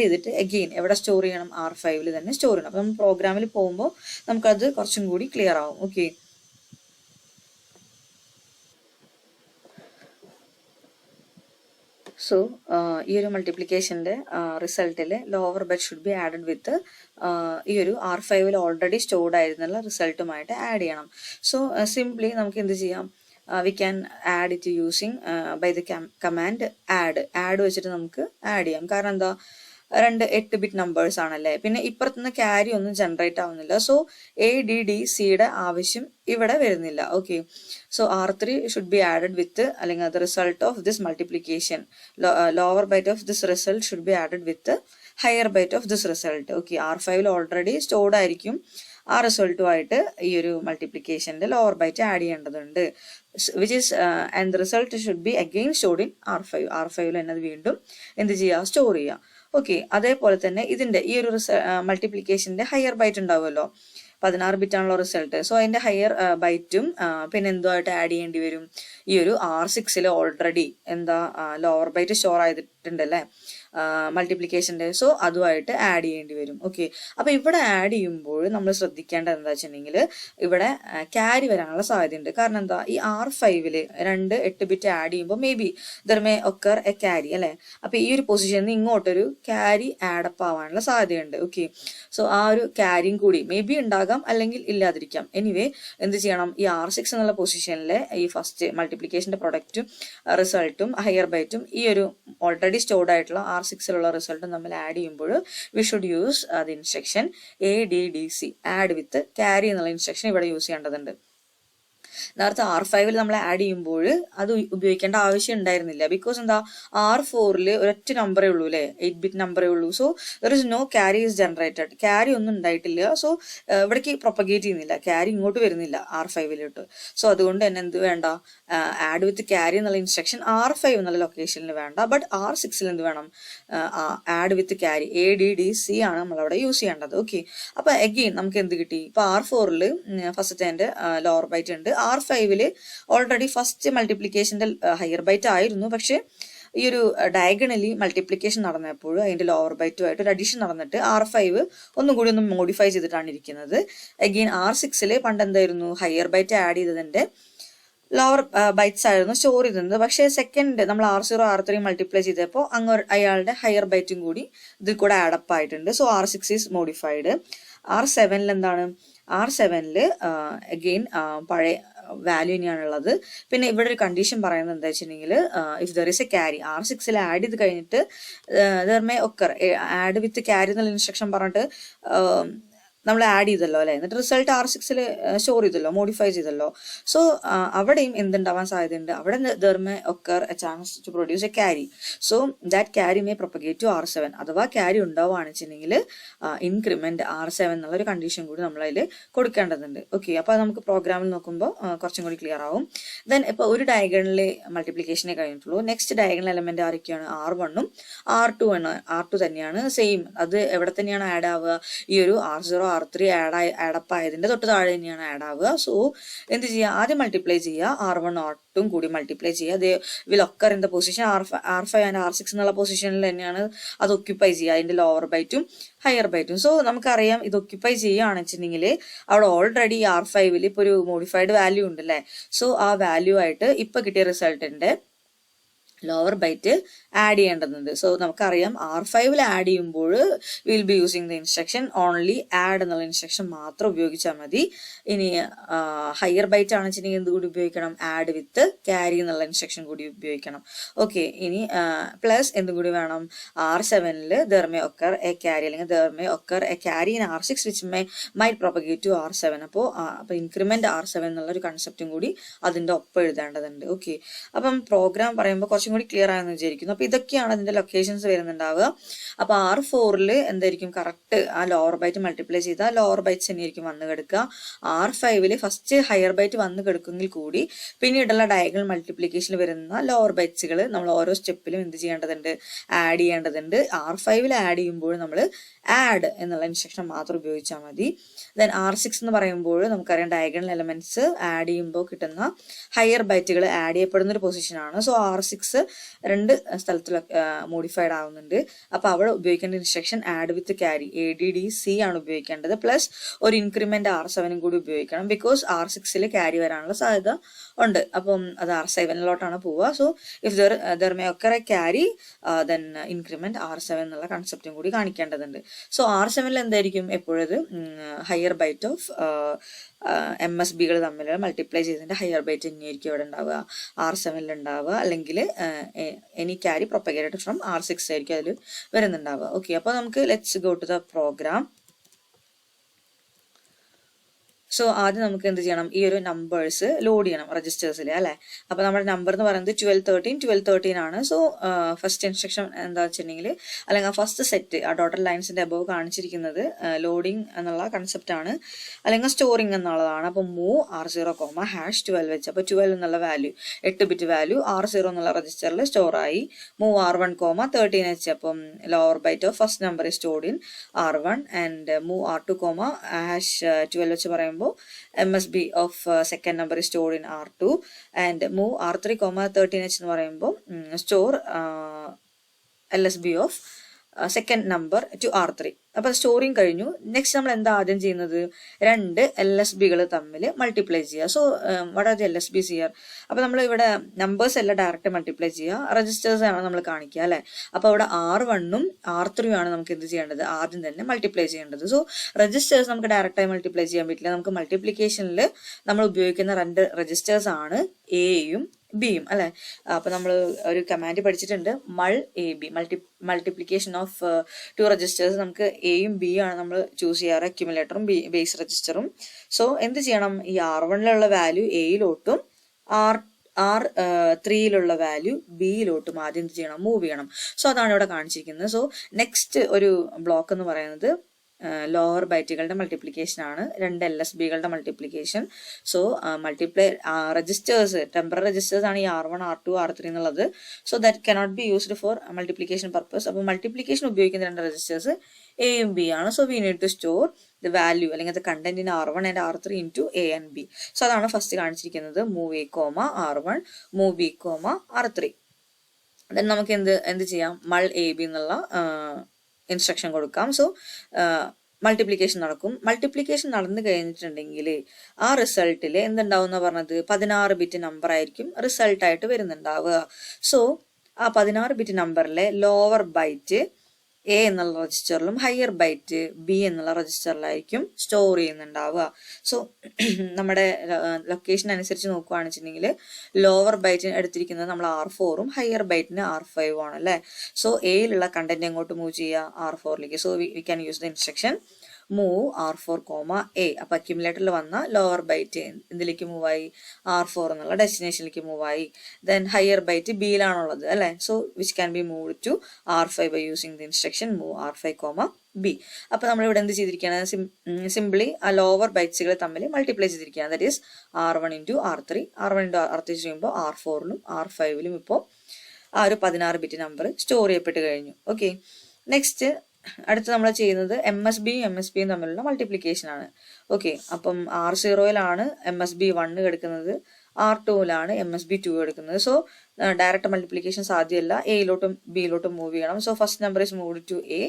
ചെയ്തിട്ട് അഗെയിൻ എവിടെ സ്റ്റോർ ചെയ്യണം, R5ല് തന്നെ സ്റ്റോർ ചെയ്യണം. അപ്പൊ നമ്മൾ പ്രോഗ്രാമിൽ പോകുമ്പോൾ നമുക്കത് കുറച്ചും കൂടി ക്ലിയർ ആവും. ഓക്കെ, സോ ഈ ഒരു മൾട്ടിപ്ലിക്കേഷന്റെ റിസൾട്ടിൽ lower byte should be added with ഈ ഒരു R5ൽ ഓൾറെഡി സ്റ്റോർഡ് ആയിരുന്നുള്ള റിസൾട്ടുമായിട്ട് ആഡ് ചെയ്യണം. സോ സിംപ്ലി നമുക്ക് എന്ത് ചെയ്യാം, we can add it using by the command add വെച്ചിട്ട് നമുക്ക് ആഡ് ചെയ്യാം. കാരണം എന്താ, രണ്ട് 8-ബിറ്റ് നമ്പേഴ്സ് ആണല്ലേ. പിന്നെ ഇപ്പുറത്തുനിന്ന് ക്യാരി ഒന്നും ജനറേറ്റ് ആവുന്നില്ല. സോ ADDCയുടെ ആവശ്യം ഇവിടെ വരുന്നില്ല. Okay, so R3 should be added with അല്ലെങ്കിൽ the result of this multiplication, lower byte of this result should be added with higher byte of this result. Okay, R5ൽ ഓൾറെഡി സ്റ്റോർഡ് ആയിരിക്കും. ആ റിസൾട്ടുമായിട്ട് ഈ ഒരു മൾട്ടിപ്ലിക്കേഷന്റെ ലോവർ ബൈറ്റ് ആഡ് ചെയ്യേണ്ടതുണ്ട്. Which is and the result should be again stored in R5ൽ തന്നെ അത് വീണ്ടും എന്ത് ചെയ്യുക, സ്റ്റോർ ചെയ്യുക. ഓക്കെ, അതേപോലെ തന്നെ ഇതിന്റെ ഈ ഒരു മൾട്ടിപ്ലിക്കേഷന്റെ ഹയർ ബൈറ്റ് ഉണ്ടാവുമല്ലോ, 16-ബിറ്റ് ആണല്ലോ റിസൾട്ട്. സോ അതിന്റെ ഹയർ ബൈറ്റും പിന്നെ എന്തുമായിട്ട് ആഡ് ചെയ്യേണ്ടി വരും, ഈ ഒരു R6ൽ ഓൾറെഡി എന്താ ലോവർ ബൈറ്റ് സ്റ്റോർ ചെയ്തിട്ടുണ്ടല്ലേ മൾട്ടിപ്ലിക്കേഷന്റെ. സോ അതുമായിട്ട് ആഡ് ചെയ്യേണ്ടി വരും. ഓക്കെ, അപ്പൊ ഇവിടെ ആഡ് ചെയ്യുമ്പോൾ നമ്മൾ ശ്രദ്ധിക്കേണ്ടത് എന്താ വെച്ചിട്ടുണ്ടെങ്കിൽ ഇവിടെ ക്യാരി വരാനുള്ള സാധ്യതയുണ്ട്. കാരണം എന്താ, ഈ R5ല് രണ്ട് 8-ബിറ്റ് ആഡ് ചെയ്യുമ്പോൾ may be there may occur a carry അല്ലെ. അപ്പൊ ഈ ഒരു പൊസിഷനിൽ നിന്ന് ഇങ്ങോട്ടൊരു ക്യാരി ആഡപ്പ് ആവാനുള്ള സാധ്യതയുണ്ട്. ഓക്കെ, സോ ആ ഒരു ക്യാരിയും കൂടി മേ ബി ഉണ്ടാകാം അല്ലെങ്കിൽ ഇല്ലാതിരിക്കാം. എനിവേ എന്ത് ചെയ്യണം, ഈ R6 എന്നുള്ള പൊസിഷനിലെ ഈ ഫസ്റ്റ് മൾട്ടിപ്ലിക്കേഷന്റെ പ്രൊഡക്റ്റും റിസൾട്ടും ഹയർ ബൈറ്റും ഈ ഒരു ഓൾറെഡി സ്റ്റോർഡ് ആയിട്ടുള്ള R6ലുള്ള റിസൾട്ടും നമ്മൾ ആഡ് ചെയ്യുമ്പോൾ V should use the instruction ADDC, add with carry എന്നുള്ള ഇൻസ്ട്രക്ഷൻ ഇവിടെ യൂസ് ചെയ്യേണ്ടതുണ്ട്. നേരത്തെ R5 നമ്മൾ ആഡ് ചെയ്യുമ്പോൾ അത് ഉപയോഗിക്കേണ്ട ആവശ്യം ഉണ്ടായിരുന്നില്ല. ബിക്കോസ് എന്താ, R4 ഒരൊറ്റ നമ്പറേ ഉള്ളൂ അല്ലേ, 8-bit നമ്പറേ ഉള്ളൂ. So there is no carry is generated, carry ഒന്നും ഉണ്ടായിട്ടില്ല. സോ ഇവിടേക്ക് പ്രൊപ്പഗേറ്റ് ചെയ്യുന്നില്ല, ക്യാരി ഇങ്ങോട്ട് വരുന്നില്ല R5. സോ അതുകൊണ്ട് തന്നെ എന്ത് വേണ്ട, ആഡ് വിത്ത് ക്യാരി എന്നുള്ള ഇൻസ്ട്രക്ഷൻ R5 എന്നുള്ള ലൊക്കേഷനിൽ വേണ്ട. ബട്ട് R6 എന്ത് വേണം, ആഡ് വിത്ത് ക്യാരി ADDC ആണ് നമ്മളവിടെ യൂസ് ചെയ്യേണ്ടത്. ഓക്കെ, അപ്പൊ അഗെയിൻ നമുക്ക് എന്ത് കിട്ടി, ഇപ്പൊ R4 ഫസ്റ്റ് അതിന്റെ ലോവർ ബൈറ്റ് ഉണ്ട്, R5 ഓൾറെഡി ഫസ്റ്റ് മൾട്ടിപ്ലിക്കേഷന്റെ ഹയർ ബൈറ്റ് ആയിരുന്നു. പക്ഷെ ഈ ഒരു ഡയഗണലി മൾട്ടിപ്ലിക്കേഷൻ നടന്നപ്പോൾ അതിന്റെ ലോവർ ബൈറ്റുമായിട്ട് ഒരു അഡീഷൻ നടന്നിട്ട് R5 ഒന്നും കൂടി ഒന്ന് മോഡിഫൈ ചെയ്തിട്ടാണ് ഇരിക്കുന്നത്. അഗെയിൻ R6 പണ്ട് എന്തായിരുന്നു, ഹയർ ബൈറ്റ് ആഡ് ചെയ്തതിന്റെ ലോവർ ബൈറ്റ്സ് ആയിരുന്നു സ്റ്റോർ ചെയ്തിരുന്നത്. പക്ഷേ സെക്കൻഡ് നമ്മൾ R0 R3 മൾട്ടിപ്ലൈ ചെയ്തപ്പോൾ അയാളുടെ ഹയർ ബൈറ്റും കൂടി ഇതിൽ കൂടെ ആഡപ്പ് ആയിട്ടുണ്ട്. So R6 is modified. R7 എന്താണ്, R7 അഗെയിൻ പഴയ വാല്യൂ തന്നെയാണുള്ളത്. പിന്നെ ഇവിടെ ഒരു കണ്ടീഷൻ പറയുന്നത് എന്താ വെച്ചിട്ടുണ്ടെങ്കിൽ, if there is a carry R6 add ചെയ്ത് കഴിഞ്ഞിട്ട് there may occur add with carry എന്നുള്ള ഇൻസ്ട്രക്ഷൻ പറഞ്ഞിട്ട് നമ്മൾ ആഡ് ചെയ്തല്ലോ അല്ലെ, എന്നിട്ട് റിസൾട്ട് R6 സ്റ്റോർ ചെയ്തല്ലോ, മോഡിഫൈ ചെയ്തല്ലോ. സോ അവിടെയും എന്തുണ്ടാവാൻ സാധ്യതയുണ്ട്, അവിടെ there may occur a chance to produce a carry. So that carry may propagate to R7. അഥവാ ക്യാരി ഉണ്ടാവുകയാണെന്ന് വെച്ചിട്ടുണ്ടെങ്കിൽ ഇൻക്രിമെന്റ് R7 എന്നുള്ള ഒരു കണ്ടീഷൻ കൂടി നമ്മൾ അതിൽ കൊടുക്കേണ്ടതുണ്ട്. ഓക്കെ, അപ്പൊ നമുക്ക് പ്രോഗ്രാമിൽ നോക്കുമ്പോൾ കുറച്ചും കൂടി ക്ലിയർ ആവും. ദെൻ ഇപ്പൊ ഒരു ഡയഗണലിലെ മൾട്ടിപ്ലിക്കേഷനെ കഴിഞ്ഞിട്ടുള്ളൂ. നെക്സ്റ്റ് ഡയഗണൽ എലമെന്റ് ആരൊക്കെയാണ്, R1 R2 ആണ്. R2 തന്നെയാണ് സെയിം, അത് എവിടെ തന്നെയാണ് ആഡ് ആവുക, ഈ ഒരു R0 R3 ആഡപ്പ് ആയതിന്റെ തൊട്ട് താഴെ തന്നെയാണ് ആഡ് ആവുക. സോ എന്ത് ചെയ്യുക, ആദ്യം മൾട്ടിപ്ലൈ ചെയ്യുക, R1 R2 കൂടി മൾട്ടിപ്ലൈ ചെയ്യുക. They will occur in the position R5 and R6 എന്നുള്ള പൊസിഷനിൽ തന്നെയാണ് അത് ഒക്യുപ്പൈ ചെയ്യുക, അതിന്റെ ലോവർ ബൈറ്റും ഹയർ ബൈറ്റും. സോ നമുക്കറിയാം ഇത് ഒക്യുപ്പൈ ചെയ്യുകയാണെന്ന് വെച്ചിട്ടുണ്ടെങ്കിൽ അവിടെ ഓൾറെഡി R5 ഇപ്പൊ ഒരു മോഡിഫൈഡ് വാല്യൂ ഉണ്ട് അല്ലേ. സോ ആ വാല്യൂ ആയിട്ട് ഇപ്പൊ കിട്ടിയ റിസൾട്ടിന്റെ ലോവർ ബൈറ്റ് ആഡ് ചെയ്യേണ്ടതുണ്ട്. സോ നമുക്കറിയാം R5 ആഡ് ചെയ്യുമ്പോൾ will be using the instruction only add എന്നുള്ള ഇൻസ്ട്രക്ഷൻ മാത്രം ഉപയോഗിച്ചാൽ മതി. ഇനി ഹയർ ബൈറ്റ് ആണെന്ന് വെച്ചിട്ടുണ്ടെങ്കിൽ എന്തുകൂടി ഉപയോഗിക്കണം, ആഡ് വിത്ത് ക്യാരി എന്നുള്ള ഇൻസ്ട്രക്ഷൻ കൂടി ഉപയോഗിക്കണം. ഓക്കെ, ഇനി പ്ലസ് എന്തും കൂടി വേണം, R7 there may occur a carry, അല്ലെങ്കിൽ there may occur a carry in R6 which might propagate to R7. അപ്പോൾ ഇൻക്രിമെന്റ് R7 എന്നുള്ള ഒരു കൺസെപ്റ്റും കൂടി അതിന്റെ ഒപ്പം എഴുതേണ്ടതുണ്ട്. ഓക്കെ, അപ്പം പ്രോഗ്രാം പറയുമ്പോൾ കുറച്ചും കൂടി ക്ലിയർ ആയെന്ന് വിചാരിക്കുന്നു. അപ്പൊ ഇതൊക്കെയാണ് അതിന്റെ ലൊക്കേഷൻസ് വരുന്നുണ്ടാവുക. അപ്പൊ R4 എന്തായിരിക്കും കറക്റ്റ്, ആ ലോവർ ബൈറ്റ് മൾട്ടിപ്ലൈ ചെയ്താൽ ലോവർ ബൈറ്റ്സ് തന്നെയായിരിക്കും വന്ന് കിടക്കുക. R5 ഫസ്റ്റ് ഹയർ ബൈറ്റ് വന്ന് കിടക്കുമെങ്കിൽ കൂടി പിന്നീടുള്ള ഡയഗണൽ മൾട്ടിപ്ലിക്കേഷനിൽ വരുന്ന ലോവർ ബൈറ്റ്സുകൾ നമ്മൾ ഓരോ സ്റ്റെപ്പിലും എന്ത് ചെയ്യേണ്ടതുണ്ട്, ആഡ് ചെയ്യേണ്ടതുണ്ട്. R5 ആഡ് ചെയ്യുമ്പോൾ നമ്മൾ ആഡ് എന്നുള്ള ഇൻസ്ട്രക്ഷൻ മാത്രം ഉപയോഗിച്ചാൽ മതി. ദെൻ R6 എന്ന് പറയുമ്പോൾ നമുക്കറിയാം ഡയഗണൽ എലമെന്റ്സ് ആഡ് ചെയ്യുമ്പോൾ കിട്ടുന്ന ഹയർ ബൈറ്റുകൾ ആഡ് ചെയ്യപ്പെടുന്ന ഒരു പൊസിഷനാണ്. സോ R6 രണ്ട് സ്ഥലത്തിൽ മോഡിഫൈഡ് ആവുന്നുണ്ട്. അപ്പൊ അവിടെ ഉപയോഗിക്കേണ്ട instruction add with carry ADDC ആണ് ഉപയോഗിക്കേണ്ടത്. പ്ലസ് ഒരു ഇൻക്രിമെന്റ് R7 കൂടി ഉപയോഗിക്കണം. ബിക്കോസ് R6 ക്യാരി വരാനുള്ള സാധ്യത ഉണ്ട്. അപ്പം അത് R7 പോവുക. So if there may occur a carry then increment R7 എന്നുള്ള കൺസെപ്റ്റും കൂടി കാണിക്കേണ്ടതുണ്ട്. സോ R7 എന്തായിരിക്കും എപ്പോഴും ഹയർ ബൈറ്റ് ഓഫ് MSBകൾ തമ്മിൽ മൾട്ടിപ്ലൈ ചെയ്തതിന്റെ ഹയർ ബൈറ്റ് തന്നെയായിരിക്കും ഇവിടെ ഉണ്ടാവുക, R7 ഉണ്ടാവുക. അല്ലെങ്കിൽ any carry propagated from R6 ആയിരിക്കും അതിൽ വരുന്നുണ്ടാവുക. ഓക്കെ, അപ്പൊ നമുക്ക് let's go to the program. So ആദ്യം നമുക്ക് എന്ത് ചെയ്യണം, ഈ ഒരു നമ്പേഴ്സ് ലോഡ് ചെയ്യണം രജിസ്റ്റേഴ്സിൽ അല്ലെ. അപ്പൊ നമ്മുടെ നമ്പർ എന്ന് പറയുന്നത് 1213 ആണ്. സോ ഫസ്റ്റ് ഇൻസ്ട്രക്ഷൻ എന്താ വെച്ചിട്ടുണ്ടെങ്കിൽ, അല്ലെങ്കിൽ ഫസ്റ്റ് സെറ്റ് ആ ഡോട്ടർ ലൈൻസിന്റെ അബോവ് കാണിച്ചിരിക്കുന്നത് ലോഡിംഗ് എന്നുള്ള കൺസെപ്റ്റ് ആണ്, അല്ലെങ്കിൽ സ്റ്റോറിംഗ് എന്നുള്ളതാണ്. അപ്പൊ മൂവ് R0, #12 വെച്ച്, അപ്പൊ 12 എന്നുള്ള വാല്യൂ 8-bit വാല്യൂ R0 എന്നുള്ള രജിസ്റ്ററിൽ സ്റ്റോർ ആയി. മൂവ് R1, 13 വെച്ച്, അപ്പം lower byte of first number is stored in R1 and move R2, #12 വെച്ച് പറയുമ്പോൾ MSB of second number is stored in R2 and move R3, 13H എന്ന് പറയുമ്പോൾ store LSB of second number two R3. അപ്പൊ സ്റ്റോറിങ് കഴിഞ്ഞു. നെക്സ്റ്റ് നമ്മൾ എന്താ ആദ്യം ചെയ്യുന്നത്, രണ്ട് LSBകൾ തമ്മിൽ മൾട്ടിപ്ലൈ ചെയ്യുക. So what are the LSBs here? അപ്പൊ നമ്മൾ ഇവിടെ നമ്പേഴ്സ് എല്ലാം ഡയറക്റ്റ് മൾട്ടിപ്ലൈ ചെയ്യുക, രജിസ്റ്റേഴ്സ് ആണ് നമ്മൾ കാണിക്കുക അല്ലെ. അപ്പൊ അവിടെ R1 R3 ആണ് നമുക്ക് എന്ത് ചെയ്യേണ്ടത്, ആദ്യം തന്നെ മൾട്ടിപ്ലൈ ചെയ്യേണ്ടത്. സോ രജിസ്റ്റേഴ്സ് നമുക്ക് ഡയറക്റ്റ് ആയി മൾട്ടിപ്ലൈ ചെയ്യാൻ പറ്റില്ല. നമുക്ക് മൾട്ടിപ്ലിക്കേഷനിൽ നമ്മൾ ഉപയോഗിക്കുന്ന രണ്ട് രജിസ്റ്റേഴ്സ് ആണ് എയും ബിയും അല്ലെ. അപ്പൊ നമ്മൾ ഒരു കമാൻഡ് പഠിച്ചിട്ടുണ്ട്, mul a b, multiplication of 2 registers. നമുക്ക് എയും ബിയും ആണ് നമ്മൾ ചൂസ് ചെയ്യാറ്, അക്യുമുലേറ്ററും ബേസ് രജിസ്റ്ററും. സോ എന്ത് ചെയ്യണം, ഈ R1 വാല്യൂ എയിലോട്ടും R3 വാല്യൂ ബിയിലോട്ടും ആദ്യം എന്ത് ചെയ്യണം, മൂവ് ചെയ്യണം. സോ അതാണ് ഇവിടെ കാണിച്ചിരിക്കുന്നത്. സോ നെക്സ്റ്റ് ഒരു ബ്ലോക്ക് എന്ന് പറയുന്നത് ലോവർ ബൈറ്റുകളുടെ മൾട്ടിപ്ലിക്കേഷൻ ആണ്, 2 LSBകളുടെ മൾട്ടിപ്ലിക്കേഷൻ. So multiply registers, temporary registers ആണ് ഈ R1, R2, R3 എന്നുള്ളത്. So that cannot be used for multiplication purpose. അപ്പോൾ മൾട്ടിപ്ലിക്കേഷൻ ഉപയോഗിക്കുന്ന 2 രജിസ്റ്റേഴ്സ് എയും ബി ആണ്. So we need to store the value അല്ലെങ്കിൽ the content in R1 and R3 into a and b. So അതാണ് ഫസ്റ്റ് കാണിച്ചിരിക്കുന്നത്, move a comma R1, move b comma R3. Then നമുക്ക് എന്ത് ചെയ്യാം, മൾ എ ബി എന്നുള്ള ഇൻസ്ട്രക്ഷൻ കൊടുക്കാം. സോ മൾട്ടിപ്ലിക്കേഷൻ നടക്കും. മൾട്ടിപ്ലിക്കേഷൻ നടന്നു കഴിഞ്ഞിട്ടുണ്ടെങ്കിൽ ആ റിസൾട്ടിൽ എന്തുണ്ടാവും എന്ന് പറഞ്ഞത് 16 ബിറ്റ് നമ്പർ ആയിരിക്കും റിസൾട്ട് ആയിട്ട് വരുന്നുണ്ടാവുക. സോ ആ 16 ബിറ്റ് നമ്പറിലെ ലോവർ ബൈറ്റ് എ എന്നുള്ള രജിസ്റ്ററിലും ഹയർ ബൈറ്റ് ബി എന്നുള്ള രജിസ്റ്ററിലായിരിക്കും സ്റ്റോർ ചെയ്യുന്നുണ്ടാവുക. സോ നമ്മുടെ ലൊക്കേഷൻ അനുസരിച്ച് നോക്കുകയാണെന്ന് വെച്ചിട്ടുണ്ടെങ്കിൽ ലോവർ ബൈറ്റിന് എടുത്തിരിക്കുന്നത് നമ്മൾ R4ഉം ഹയർ ബൈറ്റിന് R5ഉം ആണ് അല്ലേ. സോ എയിലുള്ള കണ്ടന്റ് എങ്ങോട്ട് മൂവ് ചെയ്യുക, R4ലേക്ക്. So we can use the instruction move R4, A. അപ്പൊ അക്യുമുലേറ്ററിൽ വന്ന ലോവർ ബൈറ്റ് എന്തിലേക്ക് മൂവായി, R4 എന്നുള്ള ഡെസ്റ്റിനേഷനിലേക്ക് മൂവായി. ദെൻ ഹയർ ബൈറ്റ് ബിയിലാണുള്ളത് അല്ലെ. So which can be move to R5 by using the instruction move R5, B. അപ്പൊ നമ്മൾ ഇവിടെ എന്ത് ചെയ്തിരിക്കുകയാണ്, സിംപ്ലി ആ ലോവർ ബൈറ്റ്സുകൾ തമ്മിൽ മൾട്ടിപ്ലൈ ചെയ്തിരിക്കുകയാണ്. That is R1 into R3. R1 into R3 ചെയ്യുമ്പോൾ R4ലും R5ലും ഇപ്പോൾ ആ ഒരു 16 ബിറ്റ് നമ്പർ സ്റ്റോർ ചെയ്യപ്പെട്ട് കഴിഞ്ഞു. ഓക്കെ, നെക്സ്റ്റ് അടുത്ത് നമ്മൾ ചെയ്യുന്നത് MSBയും MSBയും തമ്മിലുള്ള മൾട്ടിപ്ലിക്കേഷൻ ആണ്. ഓക്കെ, അപ്പം R0യിലാണ് MSB 1 എടുക്കുന്നത്, R2ലാണ് MSB 2 എടുക്കുന്നത്. സോ ഡയറക്റ്റ് മൾട്ടിപ്ലിക്കേഷൻ സാധ്യമല്ല, എയിലോട്ടും ബിയിലോട്ടും മൂവ് ചെയ്യണം. So first number is moved to a,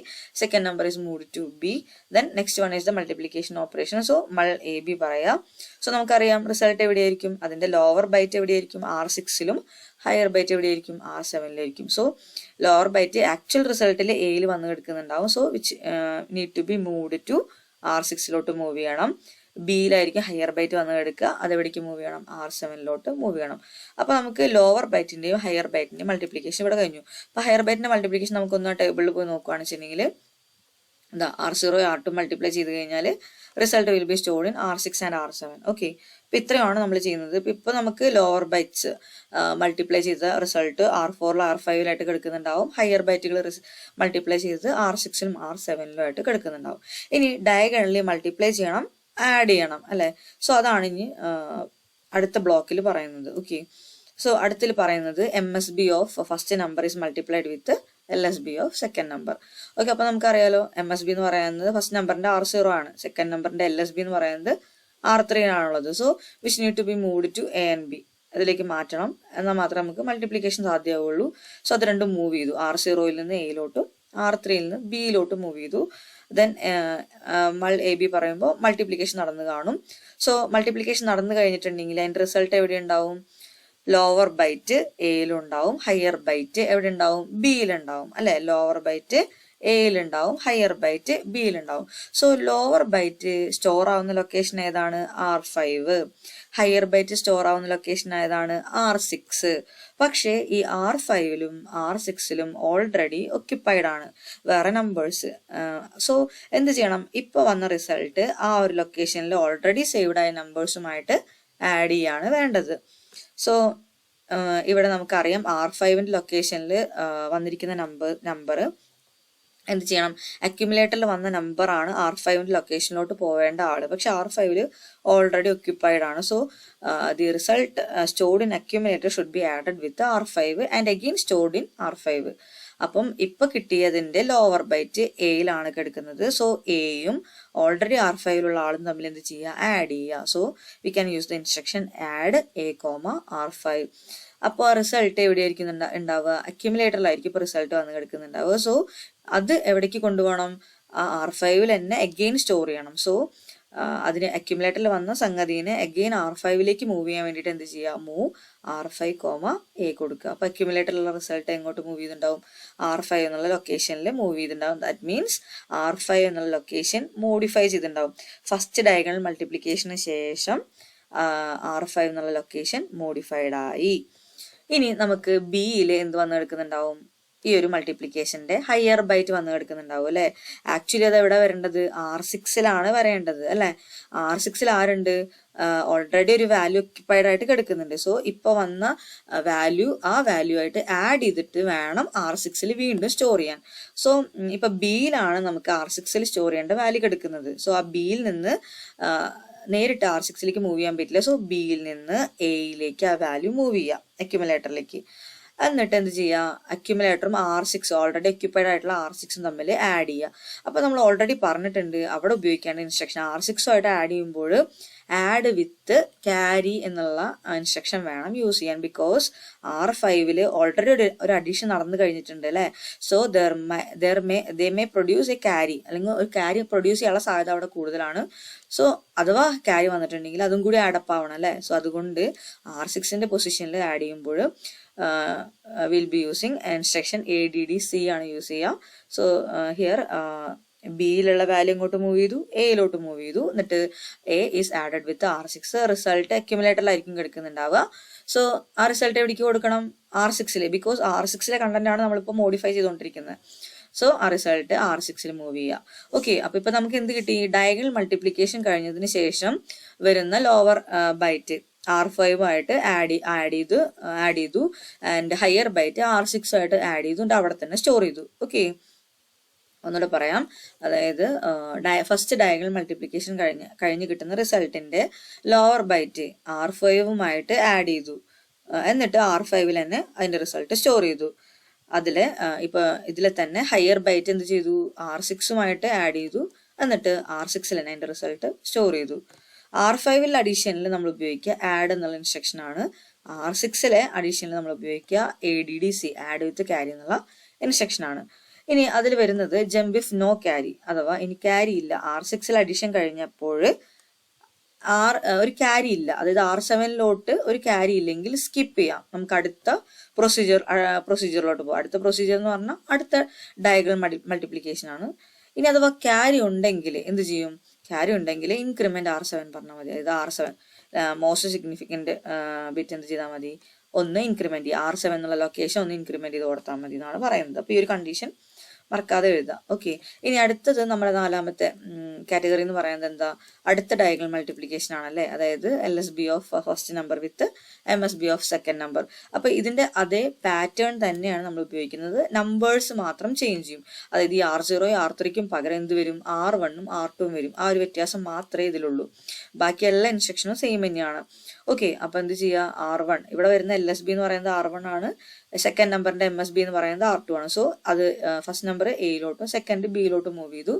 second number is moved to b, then next one is the multiplication operation. So mul a b പറയാം. സോ നമുക്കറിയാം റിസൾട്ട് എവിടെയായിരിക്കും, അതിന്റെ ലോവർ ബൈറ്റ് എവിടെയായിരിക്കും, R6ലും ഹയർ ബൈറ്റ് എവിടെയായിരിക്കും, R7ലായിരിക്കും. സോ ലോവർ ബൈറ്റ് ആക്ച്വൽ റിസൾട്ടിൽ എയിൽ വന്ന് കിടക്കുന്നുണ്ടാവും. So which need to be moved to R6ലോട്ട് മൂവ് ചെയ്യണം. ബിയിലായിരിക്കും ഹയർ ബൈറ്റ് വന്ന് എടുക്കുക, അതെവിടേക്ക് മൂവ് ചെയ്യണം, R7ലോട്ട് മൂവ് ചെയ്യണം. അപ്പൊ നമുക്ക് ലോവർ ബൈറ്റിന്റെയും ഹയർ ബൈറ്റിന്റെയും മൾട്ടിപ്ലിക്കേഷൻ ഇവിടെ കഴിഞ്ഞു. അപ്പൊ ഹയർ ബൈറ്റിന്റെ മൾട്ടിപ്ലിക്കേഷൻ നമുക്കൊന്ന് ടേബിളിൽ പോയി നോക്കുകയാണെന്ന് വെച്ചിട്ടുണ്ടെങ്കിൽ എന്താ, R0 R2 മൾട്ടിപ്ലൈ ചെയ്ത് കഴിഞ്ഞാൽ result will be stored in R6 and R7. Okay, ഇപ്പൊ ഇത്രയാണ് നമ്മൾ ചെയ്യുന്നത്. ഇപ്പൊ നമുക്ക് ലോവർ ബൈറ്റ്സ് മൾട്ടിപ്ലൈ ചെയ്ത റിസൾട്ട് R4ലും R5ലായിട്ട് കിടക്കുന്നുണ്ടാവും, ഹയർ ബൈറ്റുകൾ മൾട്ടിപ്ലൈ ചെയ്ത് R6ലും R7ലും ആയിട്ട് കിടക്കുന്നുണ്ടാവും. ഇനി ഡയഗണലി മൾട്ടിപ്ലൈ ചെയ്യണം, ആഡ് ചെയ്യണം അല്ലെ. സോ അതാണ് ഇനി അടുത്ത ബ്ലോക്കിൽ പറയുന്നത്. ഓക്കെ, സോ അടുത്തിൽ പറയുന്നത് MSB of first number is multiplied with LSB of second number. Okay, അപ്പൊ നമുക്കറിയാലോ MSB എന്ന് പറയുന്നത് ഫസ്റ്റ് നമ്പറിന്റെ R0 ആണ്, സെക്കൻഡ് നമ്പറിന്റെ LSB എന്ന് പറയുന്നത് R3 ആണുള്ളത്. So which need to be moved to A and B, അതിലേക്ക് മാറ്റണം, എന്നാൽ മാത്രമേ നമുക്ക് മൾട്ടിപ്ലിക്കേഷൻ സാധ്യമാവുള്ളൂ. സോ അത് രണ്ടും മൂവ് ചെയ്തു, R0യിൽ നിന്ന് എയിലോട്ടും R3യിൽ നിന്ന് ബിയിലോട്ടും മൂവ് ചെയ്തു. ദെൻ മൾ എ ബി പറയുമ്പോൾ മൾട്ടിപ്ലിക്കേഷൻ നടന്നു കാണും. സോ മൾട്ടിപ്ലിക്കേഷൻ നടന്നു കഴിഞ്ഞിട്ടുണ്ടെങ്കിൽ അതിന്റെ റിസൾട്ട് എവിടെ ഉണ്ടാവും, ലോവർ ബൈറ്റ് എയിലുണ്ടാവും, ഹയർ ബൈറ്റ് എവിടെ ഉണ്ടാവും, ബിയിലുണ്ടാവും അല്ലെ. ലോവർ ബൈറ്റ് എയിലുണ്ടാവും, ഹയർ ബൈറ്റ് ബിയിലുണ്ടാവും. സോ ലോവർ ബൈറ്റ് സ്റ്റോർ ആവുന്ന ലൊക്കേഷൻ ഏതാണ്, R5. ഹയർ ബൈറ്റ് സ്റ്റോർ ആവുന്ന ലൊക്കേഷൻ ഏതാണ്, R6. പക്ഷേ ഈ R5ലും R6ലും ഓൾറെഡി ഒക്യുപ്പൈഡ് ആണ് വേറെ നമ്പേഴ്സ്. സോ എന്ത് ചെയ്യണം, ഇപ്പൊ വന്ന റിസൾട്ട് ആ ഒരു ലൊക്കേഷനിൽ ഓൾറെഡി സേവ്ഡ് ആയ നമ്പേഴ്സുമായിട്ട് ആഡ് ചെയ്യാണ് വേണ്ടത്. സോ ഇവിടെ നമുക്കറിയാം R5ന്റെ ലൊക്കേഷനിൽ വന്നിരിക്കുന്ന നമ്പർ എന്ത് ചെയ്യണം, അക്യുമുലേറ്ററിൽ വന്ന നമ്പർ ആണ് R5ന്റെ ലൊക്കേഷനിലോട്ട് പോവേണ്ട ആള്, പക്ഷെ R5ല് ഓൾറെഡി ഒക്യുപ്പൈഡ് ആണ്. So the result stored in accumulator should be added with R5 and again stored in R5. അപ്പം ഇപ്പൊ കിട്ടിയതിന്റെ ലോവർ ബൈറ്റ് എയിലാണ് കിടക്കുന്നത്. സോ എയും ഓൾറെഡി R5ലുള്ള ആളും തമ്മിൽ എന്ത് ചെയ്യുക, ആഡ് ചെയ്യുക. So we can use the instruction add A, R5. അപ്പോൾ റിസൾട്ട് എവിടെയായിരിക്കും ഉണ്ടാവുക, അക്യുമുലേറ്ററിലായിരിക്കും ഇപ്പൊ റിസൾട്ട് വന്ന് കിടക്കുന്നുണ്ടാവുക. സോ അത് എവിടേക്ക് കൊണ്ടുപോകണം, ആ R5ൽ തന്നെ അഗെയിൻ സ്റ്റോർ ചെയ്യണം. സോ അതിന് അക്യുമുലേറ്ററിൽ വന്ന സംഗതിനെ അഗെയിൻ R5ലേക്ക് മൂവ് ചെയ്യാൻ വേണ്ടിയിട്ട് എന്ത് ചെയ്യുക, മൂവ് R5, A കൊടുക്കുക. അപ്പൊ അക്യുമുലേറ്ററിലുള്ള റിസൾട്ട് എങ്ങോട്ട് മൂവ് ചെയ്തിട്ടുണ്ടാവും, R5 എന്നുള്ള ലൊക്കേഷനിൽ മൂവ് ചെയ്തിട്ടുണ്ടാവും. ദാറ്റ് മീൻസ് R5 എന്നുള്ള ലൊക്കേഷൻ മോഡിഫൈ ചെയ്തിട്ടുണ്ടാവും. ഫസ്റ്റ് ഡയഗണൽ മൾട്ടിപ്ലിക്കേഷന് ശേഷം R5 എന്നുള്ള ലൊക്കേഷൻ മോഡിഫൈഡ് ആയി. ഇനി നമുക്ക് ബിയിൽ എന്ത് വന്ന് കിടക്കുന്നുണ്ടാവും? ഈ ഒരു മൾട്ടിപ്ലിക്കേഷന്റെ ഹയർ ബൈറ്റ് വന്ന് കിടക്കുന്നുണ്ടാവും അല്ലെ. ആക്ച്വലി അത് എവിടെ വരേണ്ടത്? R6 വരേണ്ടത് അല്ലെ. R6 ആരുണ്ട്? ഓൾറെഡി ഒരു വാല്യൂ ഒക്യുപ്പൈഡ് ആയിട്ട് കിടക്കുന്നുണ്ട്. സോ ഇപ്പൊ വന്ന വാല്യൂ ആ വാല്യൂ ആയിട്ട് ആഡ് ചെയ്തിട്ട് വേണം R6 വീണ്ടും സ്റ്റോർ ചെയ്യാൻ. സോ ഇപ്പൊ ബിയിലാണ് നമുക്ക് R6 സ്റ്റോർ ചെയ്യേണ്ട വാല്യൂ കിടക്കുന്നത്. സോ ആ ബിയിൽ നിന്ന് നേരിട്ട് R6 മൂവ് ചെയ്യാൻ പറ്റില്ല. സോ ബിയിൽ നിന്ന് എയിലേക്ക് ആ വാല്യൂ മൂവ് ചെയ്യാം അക്യുമുലേറ്ററിലേക്ക്. എന്നിട്ട് എന്ത് ചെയ്യുക? അക്യുമുലേറ്ററും R6 ഓൾറെഡി ഒക്യുപ്പൈഡ് ആയിട്ടുള്ള R6 തമ്മിൽ ആഡ് ചെയ്യുക. അപ്പൊ നമ്മൾ ഓൾറെഡി പറഞ്ഞിട്ടുണ്ട് അവിടെ ഉപയോഗിക്കേണ്ട ഇൻസ്ട്രക്ഷൻ R6 ആയിട്ട് ആഡ് ചെയ്യുമ്പോൾ ആഡ് വിത്ത് ക്യാരി എന്നുള്ള ഇൻസ്ട്രക്ഷൻ വേണം യൂസ് ചെയ്യാൻ. ബിക്കോസ് R5 ഓൾറെഡി ഒരു അഡീഷൻ നടന്നു കഴിഞ്ഞിട്ടുണ്ട് അല്ലെ. So they may produce a carry, അല്ലെങ്കിൽ ഒരു ക്യാരി പ്രൊഡ്യൂസ് ചെയ്യാനുള്ള സാധ്യത അവിടെ കൂടുതലാണ്. സോ അഥവാ ക്യാരി വന്നിട്ടുണ്ടെങ്കിൽ അതും കൂടി ആഡപ്പ് ആവണം അല്ലെ. സോ അതുകൊണ്ട് R6 പൊസിഷനിൽ ആഡ് ചെയ്യുമ്പോൾ will be using instruction ADDC ആണ് യൂസ് ചെയ്യുക. സോ ഹിയർ ബിയിലുള്ള വാല്യൂ ഇങ്ങോട്ട് മൂവ് ചെയ്തു, എയിലോട്ട് മൂവ് ചെയ്തു, എന്നിട്ട് a is added with R6. Result അക്യുമുലേറ്ററിലായിരിക്കും കിടക്കുന്നുണ്ടാവുക. സോ ആ റിസൾട്ട് എവിടേക്ക് കൊടുക്കണം? R6. ബിക്കോസ് R6 കണ്ടന്റ് ആണ് നമ്മളിപ്പോൾ മോഡിഫൈ ചെയ്തുകൊണ്ടിരിക്കുന്നത്. സോ ആ റിസൾട്ട് R6 മൂവ് ചെയ്യുക. ഓക്കെ, അപ്പൊ ഇപ്പൊ നമുക്ക് എന്ത് കിട്ടി? ഡയഗണൽ മൾട്ടിപ്ലിക്കേഷൻ കഴിഞ്ഞതിന് ശേഷം വരുന്ന ലോവർ ബൈറ്റ് R5 ആയിട്ട് ആഡ് ചെയ്തു ആൻഡ് ഹയർ ബൈറ്റ് R6 ആയിട്ട് ആഡ് ചെയ്തു അവിടെ തന്നെ സ്റ്റോർ ചെയ്തു. ഓക്കെ, ഒന്നുകൂടെ പറയാം. അതായത് ഫസ്റ്റ് ഡയഗണൽ മൾട്ടിപ്ലിക്കേഷൻ കഴിഞ്ഞ് കിട്ടുന്ന റിസൾട്ടിന്റെ ലോവർ ബൈറ്റ് R5 ആഡ് ചെയ്തു, എന്നിട്ട് R5 തന്നെ അതിന്റെ റിസൾട്ട് സ്റ്റോർ ചെയ്തു. ഇപ്പൊ ഇതിലെ തന്നെ ഹയർ ബൈറ്റ് എന്ത് ചെയ്തു? R6 ആഡ് ചെയ്തു, എന്നിട്ട് R6 തന്നെ അതിന്റെ റിസൾട്ട് സ്റ്റോർ ചെയ്തു. R5 അഡീഷനിൽ നമ്മൾ ഉപയോഗിക്കുക ആഡ് എന്നുള്ള ഇൻസ്ട്രക്ഷൻ ആണ്. R6 അഡീഷനിൽ നമ്മൾ ഉപയോഗിക്കുക ADDC ആഡ് വിത്ത് ക്യാരി എന്നുള്ള ഇൻസ്ട്രക്ഷൻ ആണ്. ഇനി അതിൽ വരുന്നത് ജംപ് ഇഫ് നോ ക്യാരി, അഥവാ ഇനി ക്യാരി ഇല്ല. R6 അഡീഷൻ കഴിഞ്ഞപ്പോൾ ഒരു ക്യാരി ഇല്ല, അതായത് R7 ഒരു ക്യാരി ഇല്ലെങ്കിൽ സ്കിപ്പ് ചെയ്യാം. നമുക്ക് അടുത്ത പ്രൊസീജിയറിലോട്ട് പോകാം. അടുത്ത പ്രൊസീജിയർ എന്ന് പറഞ്ഞാൽ അടുത്ത ഡയഗണൽ മൾട്ടിപ്ലിക്കേഷൻ ആണ്. ഇനി അഥവാ ക്യാരി ഉണ്ടെങ്കിൽ എന്ത് ചെയ്യും? ക്യാരി ഉണ്ടെങ്കിൽ ഇൻക്രിമെന്റ് R7 പറഞ്ഞാൽ മതി. അതായത് R7 മോസ്റ്റ് സിഗ്നിഫിക്കന്റ് ബിറ്റ് എന്ത് ചെയ്താൽ മതി? ഒന്ന് ഇൻക്രിമെന്റ് ചെയ്യുക. R7 എന്നുള്ള ലൊക്കേഷൻ ഒന്ന് ഇൻക്രിമെന്റ് ചെയ്ത് കൊടുത്താൽ മതി എന്നാണ് പറയുന്നത്. അപ്പൊ ഈ ഒരു കണ്ടീഷൻ മറക്കാതെ എഴുതാം. ഓക്കെ, ഇനി അടുത്തത് നമ്മുടെ നാലാമത്തെ കാറ്റഗറി എന്ന് പറയുന്നത് എന്താ? അടുത്ത ഡയഗണൽ മൾട്ടിപ്ലിക്കേഷൻ ആണല്ലേ. അതായത് LSB of first number with MSB of second number. അപ്പൊ ഇതിന്റെ അതേ പാറ്റേൺ തന്നെയാണ് നമ്മൾ ഉപയോഗിക്കുന്നത്. നമ്പേഴ്സ് മാത്രം ചേഞ്ച് ചെയ്യും. അതായത് ഈ R0 R3 പകരം എന്ത് വരും? R1 R2 വരും. ആ ഒരു വ്യത്യാസം മാത്രമേ ഇതിലുള്ളൂ. ബാക്കി എല്ലാ ഇൻസ്ട്രക്ഷനും സെയിം തന്നെയാണ്. ഓക്കെ, അപ്പൊ എന്ത് ചെയ്യുക? R1 ഇവിടെ വരുന്ന LSB എന്ന് പറയുന്നത് R1 ആണ്. സെക്കൻഡ് നമ്പറിന്റെ MSB എന്ന് പറയുന്നത് R2 ആണ്. സോ അത് ഫസ്റ്റ് നമ്പർ എയിലോട്ടും സെക്കൻഡ് ബിയിലോട്ടും മൂവ് ചെയ്തു.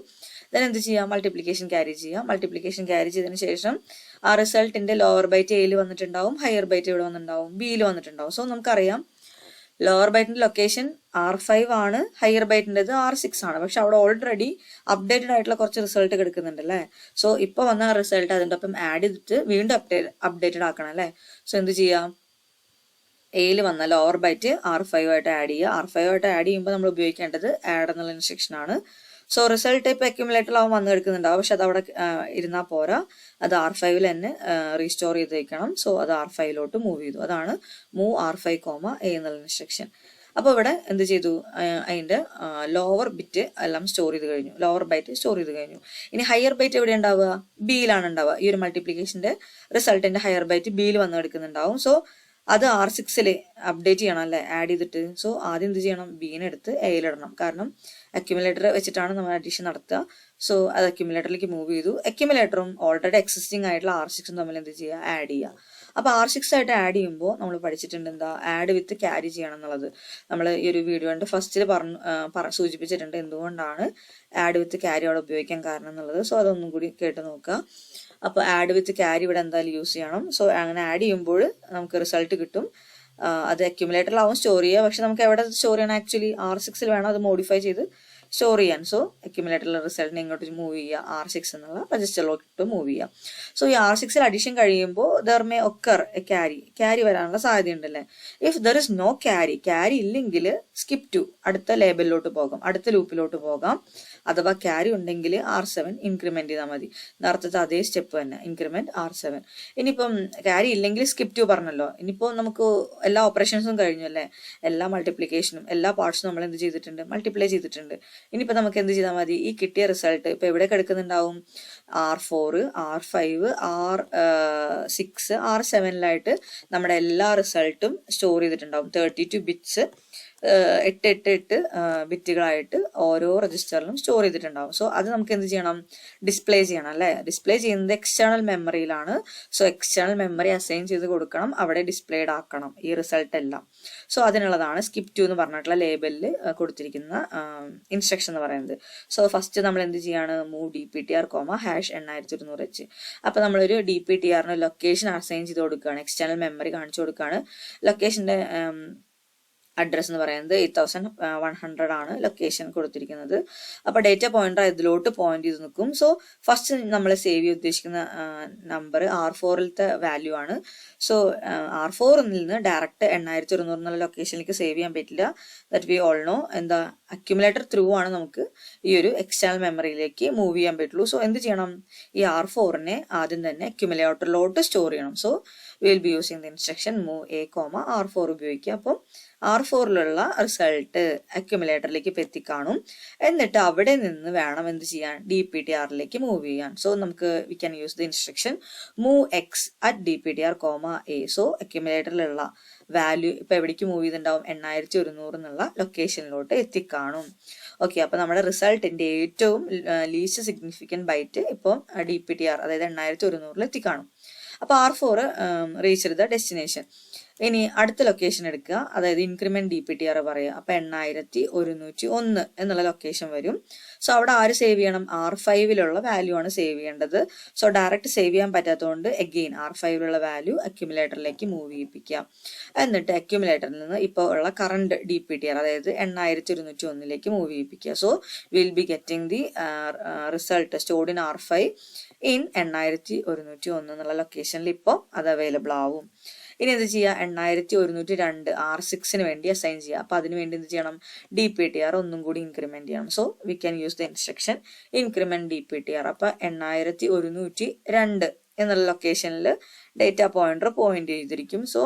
ദെൻ എന്ത് ചെയ്യാം? മൾട്ടിപ്ലിക്കേഷൻ ക്യാരി ചെയ്യാം. മൾട്ടിപ്ലിക്കേഷൻ ക്യാരി ചെയ്തതിന് ശേഷം ആ റിസൾട്ടിന്റെ ലോവർ ബൈറ്റ് എയിൽ വന്നിട്ടുണ്ടാവും, ഹയർ ബൈറ്റ് ഇവിടെ വന്നിട്ടുണ്ടാവും, ബിയിൽ വന്നിട്ടുണ്ടാവും. സോ നമുക്കറിയാം ലോവർ ബൈറ്റിന്റെ ലൊക്കേഷൻ R5 ആണ്, ഹയർ ബൈറ്റിൻ്റെത് R6 ആണ്. പക്ഷെ അവിടെ ഓൾറെഡി അപ്ഡേറ്റഡ് ആയിട്ടുള്ള കുറച്ച് റിസൾട്ട് കിടക്കുന്നുണ്ട് അല്ലേ. സോ ഇപ്പൊ വന്ന റിസൾട്ട് അതിൻ്റെ ഒപ്പം ആഡ് ചെയ്തിട്ട് വീണ്ടും അപ്ഡേറ്റഡ് ആക്കണം അല്ലേ. സോ എന്ത് ചെയ്യാം? എയിൽ വന്ന ലോവർ ബൈറ്റ് R5 ആയിട്ട് ആഡ് ചെയ്യുക. R5 ആയിട്ട് ആഡ് ചെയ്യുമ്പോൾ നമ്മൾ ഉപയോഗിക്കേണ്ടത് ആഡ് എന്നുള്ള ഇൻസ്ട്രക്ഷൻ ആണ്. സോ റിസൾട്ട് ഇപ്പൊ അക്യുമുലേറ്ററിലാവും വന്ന് കിടക്കുന്നുണ്ടാവും. പക്ഷെ അത് അവിടെ ഇരുന്നാൽ പോരാ, അത് R5 തന്നെ റീസ്റ്റോർ ചെയ്ത് വെക്കണം. സോ അത് R5 മൂവ് ചെയ്തു. അതാണ് മൂവ് R5, A എന്നുള്ള ഇൻസ്ട്രക്ഷൻ. അപ്പൊ ഇവിടെ എന്ത് ചെയ്തു? അതിന്റെ ലോവർ ബിറ്റ് എല്ലാം സ്റ്റോർ ചെയ്ത് കഴിഞ്ഞു, ലോവർ ബൈറ്റ് സ്റ്റോർ ചെയ്ത് കഴിഞ്ഞു. ഇനി ഹയർ ബൈറ്റ് എവിടെ ഉണ്ടാവുക? ബിയിലാണ് ഉണ്ടാവുക. ഈ ഒരു മൾട്ടിപ്ലിക്കേഷന്റെ റിസൾട്ടിന്റെ ഹയർ ബൈറ്റ് ബിയിൽ വന്ന് കിടക്കുന്നുണ്ടാവും. സോ അത് R6 അപ്ഡേറ്റ് ചെയ്യണം അല്ലെ, ആഡ് ചെയ്തിട്ട്. സോ ആദ്യം എന്ത് ചെയ്യണം? ബീനെ എടുത്ത് എയിലിടണം. കാരണം അക്യുമുലേറ്റർ വെച്ചിട്ടാണ് നമ്മൾ അഡീഷൻ നടത്തുക. സോ അത് അക്യുമുലേറ്ററിലേക്ക് മൂവ് ചെയ്തു. അക്യുമുലേറ്ററും ഓൾറെഡി എക്സിസ്റ്റിംഗ് ആയിട്ടുള്ള R6 തമ്മിൽ എന്ത് ചെയ്യുക? ആഡ് ചെയ്യുക. അപ്പൊ R6 ആയിട്ട് ആഡ് ചെയ്യുമ്പോൾ നമ്മൾ പഠിച്ചിട്ടുണ്ട് എന്താ? ആഡ് വിത്ത് ക്യാരി ചെയ്യണം എന്നുള്ളത്. നമ്മൾ ഈ ഒരു വീഡിയോന്റെ ഫസ്റ്റിൽ സൂചിപ്പിച്ചിട്ടുണ്ട് എന്തുകൊണ്ടാണ് ആഡ് വിത്ത് ക്യാരി അവിടെ ഉപയോഗിക്കാൻ കാരണം എന്നുള്ളത്. സോ അതൊന്നും കൂടി കേട്ട് നോക്കുക. അപ്പൊ ആഡ് വിത്ത് ക്യാരി ഇവിടെ എന്തായാലും യൂസ് ചെയ്യണം. സോ അങ്ങനെ ആഡ് ചെയ്യുമ്പോൾ നമുക്ക് റിസൾട്ട് കിട്ടും. അത് അക്യുമുലേറ്ററിലാവും സ്റ്റോർ ചെയ്യുക. പക്ഷെ നമുക്ക് എവിടെ സ്റ്റോർ ചെയ്യണം? ആക്ച്വലി R6 വേണം അത് മോഡിഫൈ ചെയ്ത് സ്റ്റോർ ചെയ്യാൻ. സോ അക്യുമുലേറ്ററിലെ റിസൾട്ടിനെ ഇങ്ങോട്ട് മൂവ് ചെയ്യുക, R6 എന്നുള്ള രജിസ്റ്ററിലോട്ട് മൂവ് ചെയ്യുക. സോ ഈ R6 അഡീഷൻ കഴിയുമ്പോൾ ദർ മേ ഒക്കർ ക്യാരി വരാനുള്ള സാധ്യതയുണ്ടല്ലേ. If there is no carry ഇല്ലെങ്കിൽ സ്കിപ്പ് ടു അടുത്ത ലേബലിലോട്ട് പോകാം, അടുത്ത ലൂപ്പിലോട്ട് പോകാം. അഥവാ ക്യാരി ഉണ്ടെങ്കിൽ R7 ഇൻക്രിമെന്റ് ചെയ്താൽ മതി. നേരത്തെ അതേ സ്റ്റെപ്പ് തന്നെ, ഇൻക്രിമെന്റ് R7. ഇനിയിപ്പം ക്യാരി ഇല്ലെങ്കിൽ സ്കിപ്പ് ടു പറഞ്ഞല്ലോ. ഇനിയിപ്പോൾ നമുക്ക് എല്ലാ ഓപ്പറേഷൻസും കഴിഞ്ഞു അല്ലേ, എല്ലാ മൾട്ടിപ്ലിക്കേഷനും എല്ലാ പാർട്സും നമ്മൾ എന്ത് ചെയ്തിട്ടുണ്ട്, മൾട്ടിപ്ലൈ ചെയ്തിട്ടുണ്ട്. ഇനിയിപ്പോൾ നമുക്ക് എന്ത് ചെയ്താൽ മതി, ഈ കിട്ടിയ റിസൾട്ട് ഇപ്പൊ എവിടെ കിടക്കുന്നുണ്ടാവും, R4, R5, R6, R7 നമ്മുടെ എല്ലാ റിസൾട്ടും സ്റ്റോർ ചെയ്തിട്ടുണ്ടാവും. 32 ബിറ്റ്സ് 8 ബിറ്റുകളായിട്ട് ഓരോ രജിസ്റ്ററിലും സ്റ്റോർ ചെയ്തിട്ടുണ്ടാവും. സോ അത് നമുക്ക് എന്ത് ചെയ്യണം, ഡിസ്പ്ലേ ചെയ്യണം അല്ലെ. ഡിസ്പ്ലേ ചെയ്യുന്നത് എക്സ്റ്റേണൽ മെമ്മറിയിലാണ്. സോ എക്സ്റ്റേണൽ മെമ്മറി അസൈൻ ചെയ്ത് കൊടുക്കണം, അവിടെ ഡിസ്പ്ലേഡ് ആക്കണം ഈ റിസൾട്ട് എല്ലാം. സോ അതിനുള്ളതാണ് സ്കിപ്പ് ടു എന്ന് പറഞ്ഞിട്ടുള്ള ലേബലിൽ കൊടുത്തിരിക്കുന്ന ഇൻസ്ട്രക്ഷൻ എന്ന് പറയുന്നത്. സോ ഫസ്റ്റ് നമ്മൾ എന്ത് ചെയ്യാണ്, മൂവ് DPTR, #8100H. അപ്പൊ നമ്മളൊരു DPTRന് ലൊക്കേഷൻ അസൈൻ ചെയ്ത് കൊടുക്കുകയാണ്, എക്സ്റ്റേണൽ മെമ്മറി കാണിച്ചു കൊടുക്കുകയാണ്. ലൊക്കേഷന്റെ അഡ്രസ് എന്ന് പറയുന്നത് 8100 ആണ് ലൊക്കേഷൻ കൊടുത്തിരിക്കുന്നത്. അപ്പൊ ഡേറ്റ പോയിന്റർ ഇതിലോട്ട് പോയിന്റ് ചെയ്ത് നിൽക്കും. സോ ഫസ്റ്റ് നമ്മൾ സേവ് ചെയ്യാൻ ഉദ്ദേശിക്കുന്ന നമ്പർ R4ത്തെ വാല്യൂ ആണ്. സോ R4 നിന്ന് ഡയറക്റ്റ് 8100 എന്നുള്ള ലൊക്കേഷനിലേക്ക് സേവ് ചെയ്യാൻ പറ്റില്ല. That we all no. എന്താ, അക്യുമുലേറ്റർ ത്രൂ ആണ് നമുക്ക് ഈ ഒരു എക്സ്റ്റേണൽ മെമ്മറിയിലേക്ക് മൂവ് ചെയ്യാൻ പറ്റുള്ളൂ. സോ എന്ത് ചെയ്യണം, ഈ R4നെ ആദ്യം തന്നെ അക്യുമുലേറ്ററിലോട്ട് സ്റ്റോർ ചെയ്യണം. So we will be using the instruction move A, R4 ഉപയോഗിക്കുക. അപ്പം R4ലുള്ള റിസൾട്ട് അക്യുമുലേറ്ററിലേക്ക് എത്തിക്കാണും. എന്നിട്ട് അവിടെ നിന്ന് വേണം എന്ത് ചെയ്യാൻ, DPTRലേക്ക് മൂവ് ചെയ്യാൻ. സോ നമുക്ക് we can use the instruction move X at DPTR, A. സോ അക്യുമുലേറ്ററിലുള്ള വാല്യൂ ഇപ്പൊ എവിടേക്ക് മൂവ് ചെയ്തിട്ടുണ്ടാവും, 8100 എന്നുള്ള ലൊക്കേഷനിലോട്ട് എത്തിക്കാണും. ഓക്കെ, അപ്പൊ നമ്മുടെ റിസൾട്ടിന്റെ ഏറ്റവും ലീസ്റ്റ് സിഗ്നിഫിക്കന്റ് ബൈറ്റ് ഇപ്പം DPTR, അതായത് 8100 എത്തിക്കാണും. അപ്പൊ R4 റീച്ച് ചെയ്ത ഡെസ്റ്റിനേഷൻ. ഇനി അടുത്ത ലൊക്കേഷൻ എടുക്കുക, അതായത് ഇൻക്രിമെന്റ് DPTR പറയുക. അപ്പൊ 8101 എന്നുള്ള ലൊക്കേഷൻ വരും. സോ അവിടെ ആര് സേവ് ചെയ്യണം, R5ലുള്ള വാല്യൂ ആണ് സേവ് ചെയ്യേണ്ടത്. സോ ഡയറക്റ്റ് സേവ് ചെയ്യാൻ പറ്റാത്തതുകൊണ്ട് അഗെയിൻ R5ലുള്ള വാല്യൂ അക്യുമുലേറ്ററിലേക്ക് മൂവ് ചെയ്യിപ്പിക്കുക. എന്നിട്ട് അക്യുമുലേറ്ററിൽ നിന്ന് ഇപ്പോൾ ഉള്ള കറണ്ട് DPTR, അതായത് 8101ലേക്ക് മൂവ് ചെയ്യിപ്പിക്കുക. So will be getting the result stored in R5 in 8101 എന്നുള്ള ലൊക്കേഷനിൽ ഇപ്പോൾ അത് അവൈലബിൾ ആവും. ഇനി എന്ത് ചെയ്യുക, 8102 R6ന് വേണ്ടി അസൈൻ ചെയ്യുക. അപ്പൊ അതിന് വേണ്ടി എന്ത് ചെയ്യണം, DPTR ഒന്നും കൂടി ഇൻക്രിമെന്റ് ചെയ്യണം. So we can use the instruction increment DPTR. അപ്പൊ 8102 എന്നുള്ള ലൊക്കേഷനിൽ ഡേറ്റ പോയിന്റർ പോയിന്റ് ചെയ്തിരിക്കും. സോ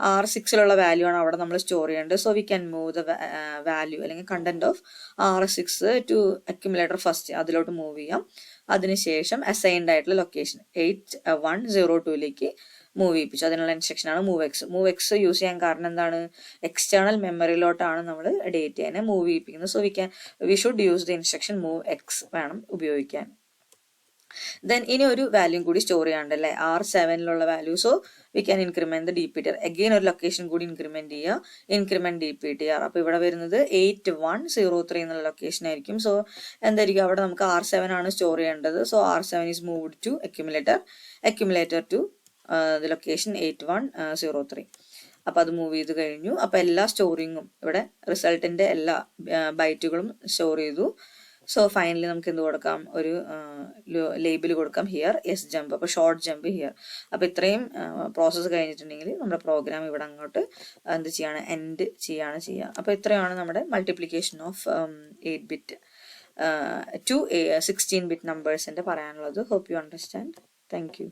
R6ലുള്ള വാല്യൂ ആണ് അവിടെ നമ്മൾ സ്റ്റോർ ചെയ്യേണ്ടത്. So we can move the value അല്ലെങ്കിൽ content of R6 to accumulator first, അതിലോട്ട് മൂവ് ചെയ്യാം. അതിനുശേഷം അസൈൻഡ് ആയിട്ടുള്ള ലൊക്കേഷൻ 8102ലേക്ക് മൂവ് ചെയ്യിപ്പിച്ചു. അതിനുള്ള ഇൻസ്ട്രക്ഷൻ ആണ് move x. Move x use ചെയ്യാൻ കാരണം എന്താണ്, എക്സ്റ്റേണൽ മെമ്മറിയിലോട്ടാണ് നമ്മൾ ഡേറ്റയെ മൂവ് ചെയ്യിപ്പിക്കുന്നത്. So we should use the instruction move x വേണം ഉപയോഗിക്കാൻ. ദെൻ ഇനി ഒരു വാല്യൂ കൂടി സ്റ്റോർ ചെയ്യാണ്ടല്ലേ, R7ലുള്ള value. So we can increment DPTR. Again ഒരു ലൊക്കേഷൻ കൂടി ഇൻക്രിമെന്റ് ചെയ്യുക, ഇൻക്രിമെന്റ് DPTR. അപ്പൊ ഇവിടെ വരുന്നത് 8103 എന്നുള്ള ലൊക്കേഷൻ ആയിരിക്കും. സോ എന്തായിരിക്കും, അവിടെ നമുക്ക് R7 ആണ് സ്റ്റോർ ചെയ്യേണ്ടത്. So R7 is moved to accumulator to the location 8103. അപ്പൊ അത് മൂവ് ചെയ്ത് കഴിഞ്ഞു. അപ്പൊ എല്ലാ സ്റ്റോറിങ്ങും ഇവിടെ റിസൾട്ടിന്റെ എല്ലാ ബൈറ്റുകളും സ്റ്റോർ ചെയ്തു. സോ ഫൈനലി നമുക്ക് എന്ത് കൊടുക്കാം, ഒരു ലേബിൾ കൊടുക്കാം, ഹിയർ യെസ് ജമ്പ്. അപ്പൊ ഷോർട്ട് ജമ്പ് ഹിയർ. അപ്പൊ ഇത്രയും പ്രോസസ്സ് കഴിഞ്ഞിട്ടുണ്ടെങ്കിൽ നമ്മുടെ പ്രോഗ്രാം ഇവിടെ അങ്ങോട്ട് എന്ത് ചെയ്യാണ്, എൻഡ് ചെയ്യാണ് ചെയ്യുക. അപ്പൊ ഇത്രയാണ് നമ്മുടെ multiplication of 8 bit to 16 bit നമ്പേഴ്സിന്റെ പറയാനുള്ളത്. Hope you understand. Thank U.